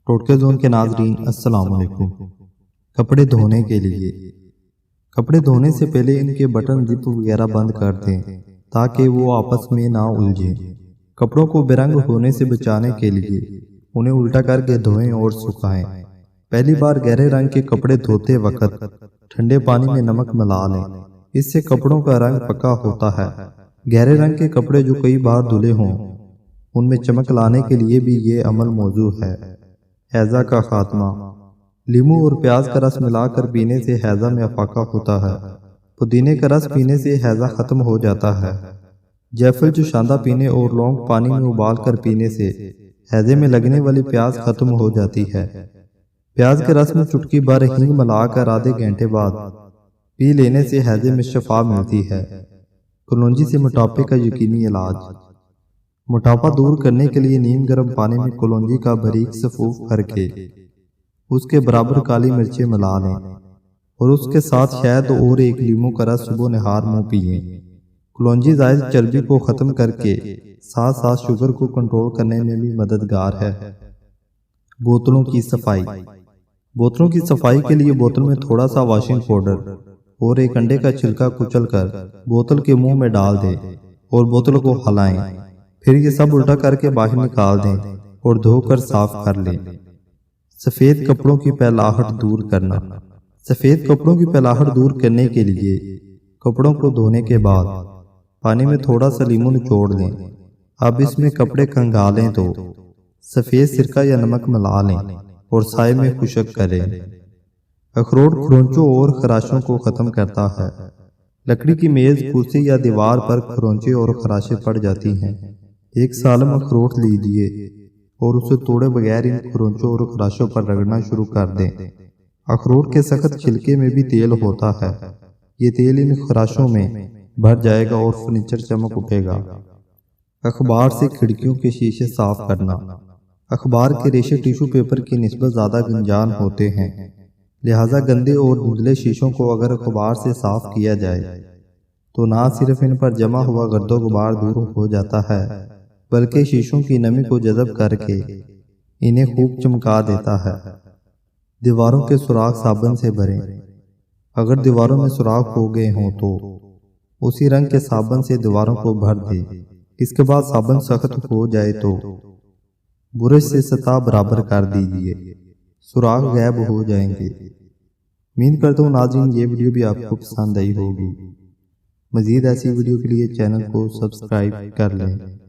ٹوٹکے زون کے ناظرین السلام علیکم۔ کپڑے دھونے کے لیے کپڑے دھونے سے پہلے ان کے بٹن زپ وغیرہ بند کر دیں تاکہ وہ آپس میں نہ الجھیں۔ کپڑوں کو بے رنگ ہونے سے بچانے کے لیے انہیں الٹا کر کے دھوئیں اور سکھائیں۔ پہلی بار گہرے رنگ کے کپڑے دھوتے وقت ٹھنڈے پانی میں نمک ملا لیں، اس سے کپڑوں کا رنگ پکا ہوتا ہے۔ گہرے رنگ کے کپڑے جو کئی بار دھلے ہوں ان میں چمک لانے کے لیے بھی یہ عمل موزوں ہے۔ ہیضہ کا خاتمہ، لیموں اور پیاز کا رس ملا کر پینے سے ہیضہ میں افاقہ ہوتا ہے۔ پودینے کا رس پینے سے ہیضہ ختم ہو جاتا ہے۔ جیفل جوشاندہ پینے اور لونگ پانی میں ابال کر پینے سے ہیضے میں لگنے والی پیاس ختم ہو جاتی ہے۔ پیاز کے رس میں چٹکی بھر ہینگ ملا کر آدھے گھنٹے بعد پی لینے سے ہیضے میں شفا ملتی ہے۔ کلونجی سے موٹاپے کا یقینی علاج۔ موٹاپا دور کرنے کے لیے نیم گرم پانی میں کلونجی کا باریک سفوف کر کے اس کے برابر کالی مرچیں ملا لیں اور اس کے ساتھ شہد اور ایک لیموں کا رس صبح نہار منہ پئیں۔ کلونجی زائد چربی کو ختم کر کے ساتھ ساتھ شوگر کو کنٹرول کرنے میں بھی مددگار ہے۔ بوتلوں کی صفائی۔ بوتلوں کی صفائی کے لیے بوتل میں تھوڑا سا واشنگ پاؤڈر اور ایک انڈے کا چھلکا کچل کر بوتل کے منہ میں ڈال دیں اور بوتل کو ہلائیں، پھر یہ سب الٹا کر کے باہر نکال دیں اور دھو کر صاف کر لیں۔ سفید کپڑوں کی پیلاہٹ دور کرنا۔ سفید کپڑوں کی پیلاہٹ دور کرنے کے لیے کپڑوں کو دھونے کے بعد پانی میں تھوڑا سا لیموں نچوڑ دیں۔ اب اس میں کپڑے کنگالیں تو سفید سرکہ یا نمک ملا لیں اور سائے میں خشک کریں۔ اخروٹ کھرونچوں اور خراشوں کو ختم کرتا ہے۔ لکڑی کی میز، کرسی یا دیوار پر کھرونچے اور خراشیں پڑ جاتی ہیں۔ ایک سالم اخروٹ لیجیے اور اسے توڑے بغیر ان کھرونچوں اور خراشوں پر رگڑنا شروع کر دیں۔ اخروٹ کے سخت چھلکے میں بھی تیل ہوتا ہے، یہ تیل ان خراشوں میں بھر جائے گا اور فرنیچر چمک اٹھے گا۔ اخبار سے کھڑکیوں کے شیشے صاف کرنا۔ اخبار کے ریشے ٹیشو پیپر کی نسبت زیادہ گنجان ہوتے ہیں، لہذا گندے اور دھندلے شیشوں کو اگر اخبار سے صاف کیا جائے تو نہ صرف ان پر جمع ہوا گرد و غبار دور ہو جاتا ہے بلکہ شیشوں کی نمی کو جذب کر کے انہیں خوب چمکا دیتا ہے۔ دیواروں کے سوراخ صابن سے بھریں۔ اگر دیواروں میں سوراخ ہو گئے ہوں تو اسی رنگ کے صابن سے دیواروں کو بھر دیں۔ اس کے بعد صابن سخت ہو جائے تو برش سے سطح برابر کر دیجیے، سوراخ غائب ہو جائیں گے۔ امید کرتا ہوں ناظرین یہ ویڈیو بھی آپ کو پسند آئی ہوگی۔ مزید ایسی ویڈیو کے لیے چینل کو سبسکرائب کر لیں۔